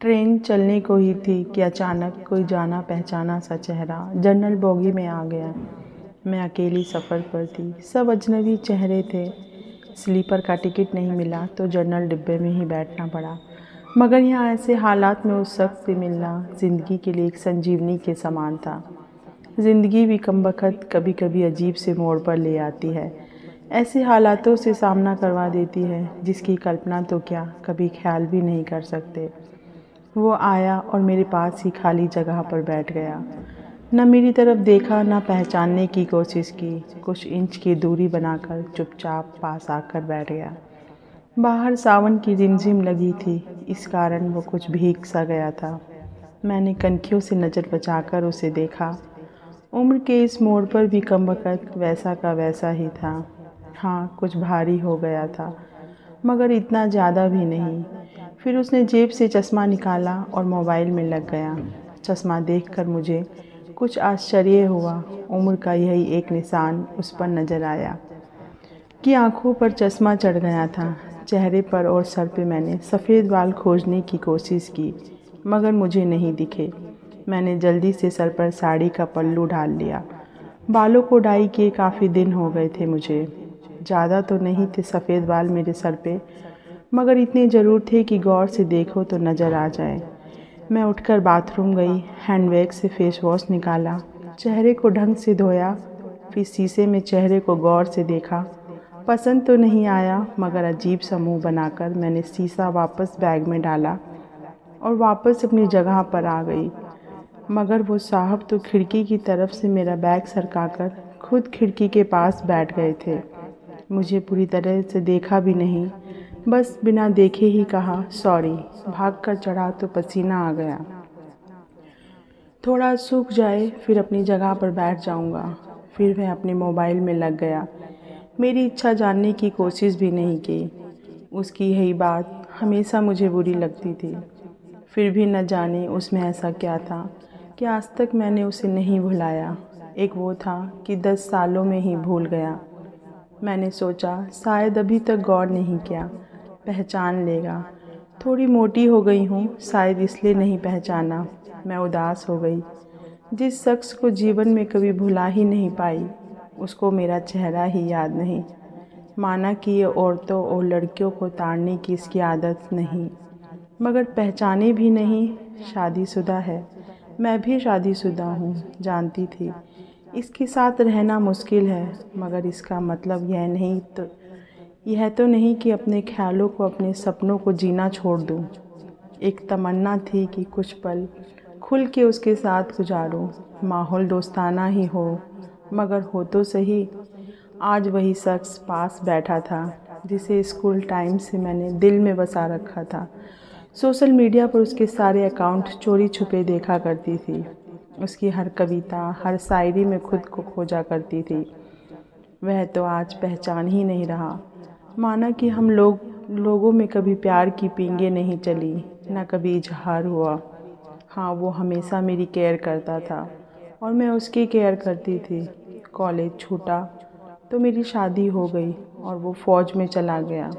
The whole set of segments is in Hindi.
ट्रेन चलने को ही थी कि अचानक कोई जाना पहचाना सा चेहरा जनरल बोगी में आ गया। मैं अकेली सफ़र पर थी, सब अजनबी चेहरे थे। स्लीपर का टिकट नहीं मिला तो जनरल डिब्बे में ही बैठना पड़ा। मगर यहाँ ऐसे हालात में उस शख्स से मिलना ज़िंदगी के लिए एक संजीवनी के समान था। ज़िंदगी भी कमबख्त कभी कभी अजीब से मोड़ पर ले आती है, ऐसे हालातों से सामना करवा देती है जिसकी कल्पना तो क्या कभी ख्याल भी नहीं कर सकते। वो आया और मेरे पास ही खाली जगह पर बैठ गया। न मेरी तरफ देखा, न पहचानने की कोशिश की। कुछ इंच की दूरी बनाकर चुपचाप पास आकर बैठ गया। बाहर सावन की रिमझिम लगी थी, इस कारण वो कुछ भीग सा गया था। मैंने कनखियों से नज़र बचाकर उसे देखा। उम्र के इस मोड़ पर भी कमबख्त वैसा का वैसा ही था। हाँ, कुछ भारी हो गया था, मगर इतना ज़्यादा भी नहीं। फिर उसने जेब से चश्मा निकाला और मोबाइल में लग गया। चश्मा देखकर मुझे कुछ आश्चर्य हुआ। उम्र का यही एक निशान उस पर नज़र आया कि आंखों पर चश्मा चढ़ गया था। चेहरे पर और सर पे मैंने सफ़ेद बाल खोजने की कोशिश की, मगर मुझे नहीं दिखे। मैंने जल्दी से सर पर साड़ी का पल्लू डाल लिया। बालों को डाई किए काफ़ी दिन हो गए थे मुझे। ज़्यादा तो नहीं थे सफ़ेद बाल मेरे सर पे, मगर इतने ज़रूर थे कि गौर से देखो तो नज़र आ जाए। मैं उठकर बाथरूम गई, हैंडबैग से फेस वॉश निकाला, चेहरे को ढंग से धोया, फिर शीशे में चेहरे को गौर से देखा। पसंद तो नहीं आया, मगर अजीब सा मुँह बनाकर मैंने शीशा वापस बैग में डाला और वापस अपनी जगह पर आ गई। मगर वो साहब तो खिड़की की तरफ से मेरा बैग सरकाकर खुद खिड़की के पास बैठ गए थे। मुझे पूरी तरह से देखा भी नहीं, बस बिना देखे ही कहा सॉरी। भागकर चढ़ा तो पसीना आ गया। थोड़ा सूख जाए फिर अपनी जगह पर बैठ जाऊंगा। फिर मैं अपने मोबाइल में लग गया। मेरी इच्छा जानने की कोशिश भी नहीं की। उसकी यही बात हमेशा मुझे बुरी लगती थी। फिर भी न जाने उसमें ऐसा क्या था कि आज तक मैंने उसे नहीं भुलाया। एक वो था कि 10 सालों में ही भूल गया। मैंने सोचा शायद अभी तक गौर नहीं किया, पहचान लेगा। थोड़ी मोटी हो गई हूँ, शायद इसलिए नहीं पहचाना। मैं उदास हो गई। जिस शख्स को जीवन में कभी भुला ही नहीं पाई, उसको मेरा चेहरा ही याद नहीं। माना कि ये औरतों और लड़कियों को ताड़ने की इसकी आदत नहीं, मगर पहचाने भी नहीं। शादीशुदा है, मैं भी शादीशुदा हूँ, जानती थी। इसके साथ रहना मुश्किल है, मगर इसका मतलब यह तो नहीं कि अपने ख्यालों को, अपने सपनों को जीना छोड़ दूँ। एक तमन्ना थी कि कुछ पल खुल के उसके साथ गुजारूँ। माहौल दोस्ताना ही हो, मगर हो तो सही। आज वही शख्स पास बैठा था जिसे स्कूल टाइम से मैंने दिल में बसा रखा था। सोशल मीडिया पर उसके सारे अकाउंट चोरी छुपे देखा करती थी। उसकी हर कविता, हर शायरी में खुद को खोजा करती थी। वह तो आज पहचान ही नहीं रहा। माना कि हम लोगों में कभी प्यार की पींगे नहीं चली, न कभी इजहार हुआ। हाँ, वो हमेशा मेरी केयर करता था और मैं उसकी केयर करती थी। कॉलेज छूटा तो मेरी शादी हो गई और वो फ़ौज में चला गया।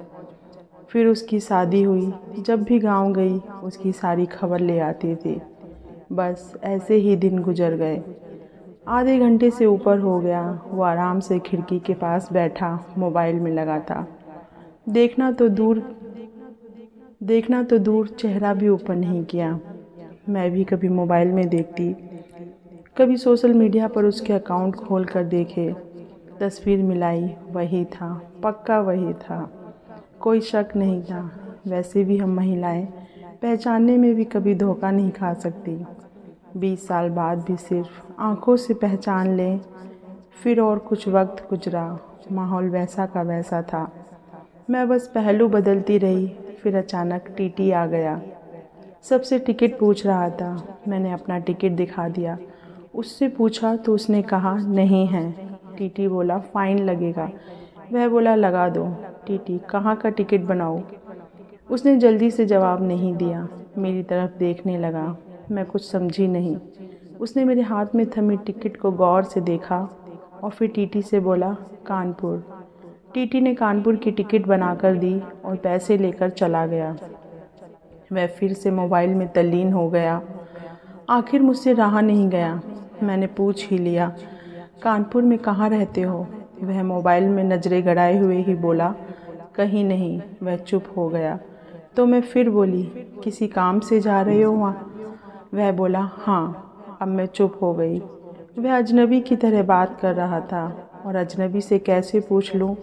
फिर उसकी शादी हुई। जब भी गांव गई उसकी सारी खबर ले आती थी। बस ऐसे ही दिन गुजर गए। आधे घंटे से ऊपर हो गया। वो आराम से खिड़की के पास बैठा मोबाइल में लगा था। देखना तो दूर चेहरा भी ऊपर नहीं किया। मैं भी कभी मोबाइल में देखती, कभी सोशल मीडिया पर उसके अकाउंट खोल कर देखे। तस्वीर मिलाई, वही था, पक्का वही था, कोई शक नहीं था। वैसे भी हम महिलाएं पहचानने में भी कभी धोखा नहीं खा सकती। 20 साल बाद भी सिर्फ आंखों से पहचान लें। फिर और कुछ वक्त गुजरा, माहौल वैसा का वैसा था। मैं बस पहलू बदलती रही। फिर अचानक टीटी आ गया। सबसे टिकट पूछ रहा था। मैंने अपना टिकट दिखा दिया। उससे पूछा तो उसने कहा नहीं है। टीटी बोला फ़ाइन लगेगा। वह बोला लगा दो। टीटी कहाँ का टिकट बनाऊँ? उसने जल्दी से जवाब नहीं दिया। मेरी तरफ देखने लगा। मैं कुछ समझी नहीं। उसने मेरे हाथ में थमे टिकट को गौर से देखा और फिर टीटी से बोला कानपुर। टीटी ने कानपुर की टिकट बनाकर दी और पैसे लेकर चला गया। वह फिर से मोबाइल में तल्लीन हो गया। आखिर मुझसे रहा नहीं गया। मैंने पूछ ही लिया, कानपुर में कहाँ रहते हो? वह मोबाइल में नज़रें गड़ाए हुए ही बोला, कहीं नहीं। वह चुप हो गया तो मैं फिर बोली, किसी काम से जा रहे हो वहाँ? वह बोला, हाँ। अब मैं चुप हो गई। वह अजनबी की तरह बात कर रहा था और अजनबी से कैसे पूछ लूँ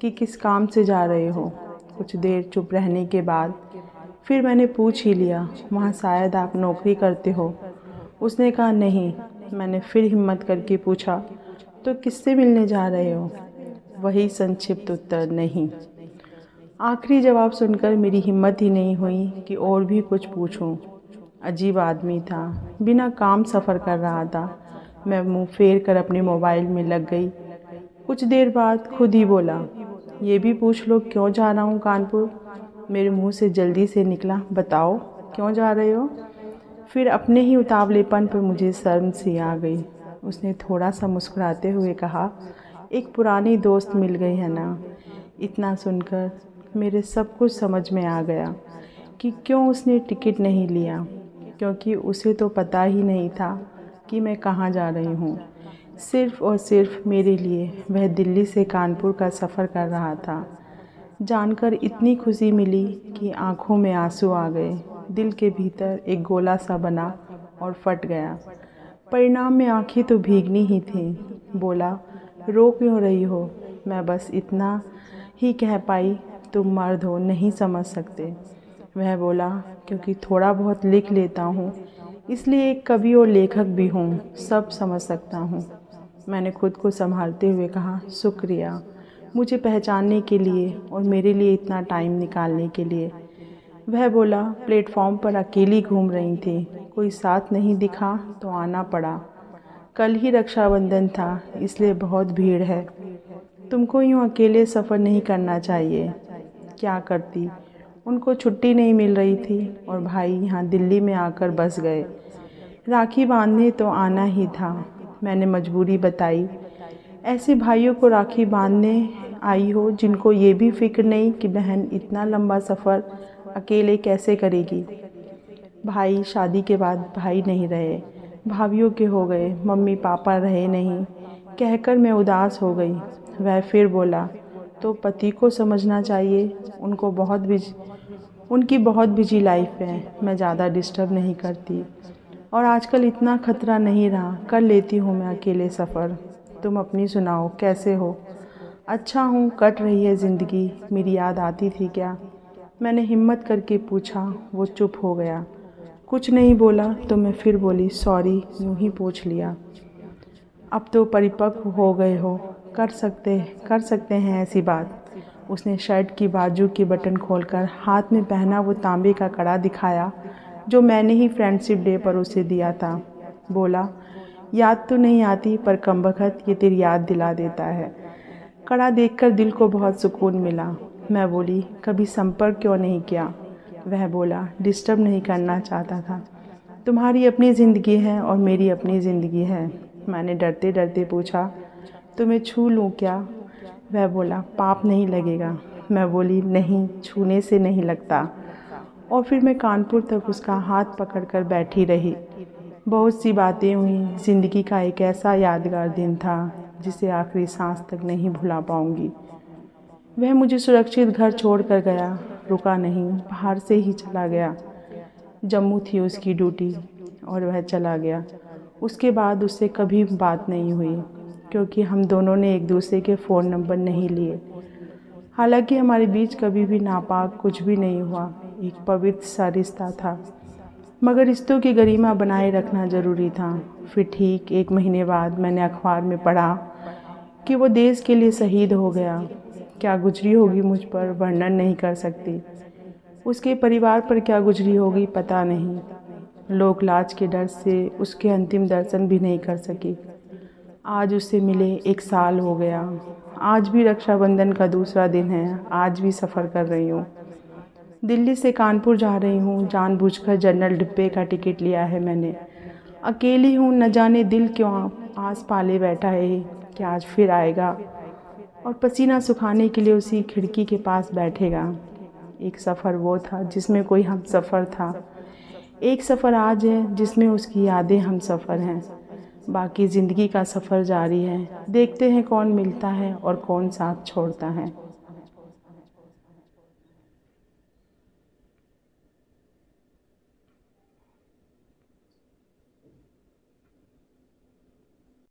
कि किस काम से जा रहे हो। कुछ देर चुप रहने के बाद फिर मैंने पूछ ही लिया, वहाँ शायद आप नौकरी करते हो? उसने कहा, नहीं। मैंने फिर हिम्मत करके पूछा, तो किससे मिलने जा रहे हो? वही संक्षिप्त उत्तर, नहीं। आखिरी जवाब सुनकर मेरी हिम्मत ही नहीं हुई कि और भी कुछ पूछूं। अजीब आदमी था, बिना काम सफ़र कर रहा था। मैं मुंह फेर कर अपने मोबाइल में लग गई। कुछ देर बाद खुद ही बोला, ये भी पूछ लो क्यों जा रहा हूँ कानपुर? मेरे मुंह से जल्दी से निकला, बताओ क्यों जा रहे हो? फिर अपने ही उतावलेपन पर मुझे शर्म सी आ गई। उसने थोड़ा सा मुस्कुराते हुए कहा, एक पुरानी दोस्त मिल गई है ना। इतना सुनकर मेरे सब कुछ समझ में आ गया कि क्यों उसने टिकट नहीं लिया, क्योंकि उसे तो पता ही नहीं था कि मैं कहाँ जा रही हूँ। सिर्फ़ और सिर्फ मेरे लिए वह दिल्ली से कानपुर का सफ़र कर रहा था। जानकर इतनी खुशी मिली कि आँखों में आंसू आ गए। दिल के भीतर एक गोला सा बना और फट गया। परिणाम में आंखें तो भीगनी ही थीं। बोला, रो क्यों रही हो? मैं बस इतना ही कह पाई, तुम मर्द हो, नहीं समझ सकते। वह बोला, क्योंकि थोड़ा बहुत लिख लेता हूँ, इसलिए एक कवि और लेखक भी हूँ, सब समझ सकता हूँ। मैंने खुद को संभालते हुए कहा, शुक्रिया मुझे पहचानने के लिए और मेरे लिए इतना टाइम निकालने के लिए। वह बोला, प्लेटफॉर्म पर अकेली घूम रही थी, कोई साथ नहीं दिखा तो आना पड़ा। कल ही रक्षाबंधन था, इसलिए बहुत भीड़ है। तुमको यूँ अकेले सफ़र नहीं करना चाहिए। क्या करती, उनको छुट्टी नहीं मिल रही थी और भाई यहाँ दिल्ली में आकर बस गए। राखी बांधने तो आना ही था। मैंने मजबूरी बताई। ऐसे भाइयों को राखी बांधने आई हो जिनको ये भी फिक्र नहीं कि बहन इतना लंबा सफ़र अकेले कैसे करेगी। भाई शादी के बाद भाई नहीं रहे, भाभीयों के हो गए, मम्मी पापा रहे नहीं। कहकर मैं उदास हो गई। वह फिर बोला, तो पति को समझना चाहिए, उनकी बहुत बिजी लाइफ है, मैं ज़्यादा डिस्टर्ब नहीं करती। और आजकल इतना खतरा नहीं रहा, कर लेती हूँ मैं अकेले सफ़र। तुम अपनी सुनाओ, कैसे हो? अच्छा हूँ, कट रही है ज़िंदगी। मेरी याद आती थी क्या? मैंने हिम्मत करके पूछा। वो चुप हो गया, कुछ नहीं बोला। तो मैं फिर बोली, सॉरी, यूँ ही पूछ लिया। अब तो परिपक्व हो गए हो, कर सकते हैं ऐसी बात। उसने शर्ट की बाजू की बटन खोलकर हाथ में पहना वो तांबे का कड़ा दिखाया जो मैंने ही फ्रेंडशिप डे पर उसे दिया था। बोला, याद तो नहीं आती पर कमबख्त ये तेरी याद दिला देता है। कड़ा देखकर दिल को बहुत सुकून मिला। मैं बोली, कभी संपर्क क्यों नहीं किया? वह बोला, डिस्टर्ब नहीं करना चाहता था। तुम्हारी अपनी ज़िंदगी है और मेरी अपनी ज़िंदगी है। मैंने डरते डरते पूछा, तुम्हें छू लूँ क्या? वह बोला, पाप नहीं लगेगा। मैं बोली, नहीं, छूने से नहीं लगता। और फिर मैं कानपुर तक उसका हाथ पकड़कर बैठी रही। बहुत सी बातें हुई। ज़िंदगी का एक ऐसा यादगार दिन था जिसे आखिरी सांस तक नहीं भुला पाऊंगी। वह मुझे सुरक्षित घर छोड़कर गया, रुका नहीं, बाहर से ही चला गया। जम्मू थी उसकी ड्यूटी और वह चला गया। उसके बाद उससे कभी बात नहीं हुई, क्योंकि हम दोनों ने एक दूसरे के फ़ोन नंबर नहीं लिए। हालांकि हमारे बीच कभी भी नापाक कुछ भी नहीं हुआ, एक पवित्र सा रिश्ता था, मगर रिश्तों की गरिमा बनाए रखना ज़रूरी था। फिर ठीक 1 महीने बाद मैंने अखबार में पढ़ा कि वो देश के लिए शहीद हो गया। क्या गुजरी होगी मुझ पर वर्णन नहीं कर सकती। उसके परिवार पर क्या गुजरी होगी पता नहीं। लोक लाज के डर से उसके अंतिम दर्शन भी नहीं कर सकी। आज उससे मिले 1 साल हो गया। आज भी रक्षाबंधन का दूसरा दिन है। आज भी सफ़र कर रही हूँ, दिल्ली से कानपुर जा रही हूँ। जानबूझकर जनरल डिब्बे का टिकट लिया है मैंने। अकेली हूँ, न जाने दिल क्यों आस पाले बैठा है कि आज फिर आएगा और पसीना सुखाने के लिए उसी खिड़की के पास बैठेगा। एक सफ़र वो था जिसमें कोई हम सफ़र था। एक सफ़र आज है जिसमें उसकी यादें हम सफ़र हैं। बाकी ज़िंदगी का सफ़र जारी है, देखते हैं कौन मिलता है और कौन साथ छोड़ता है।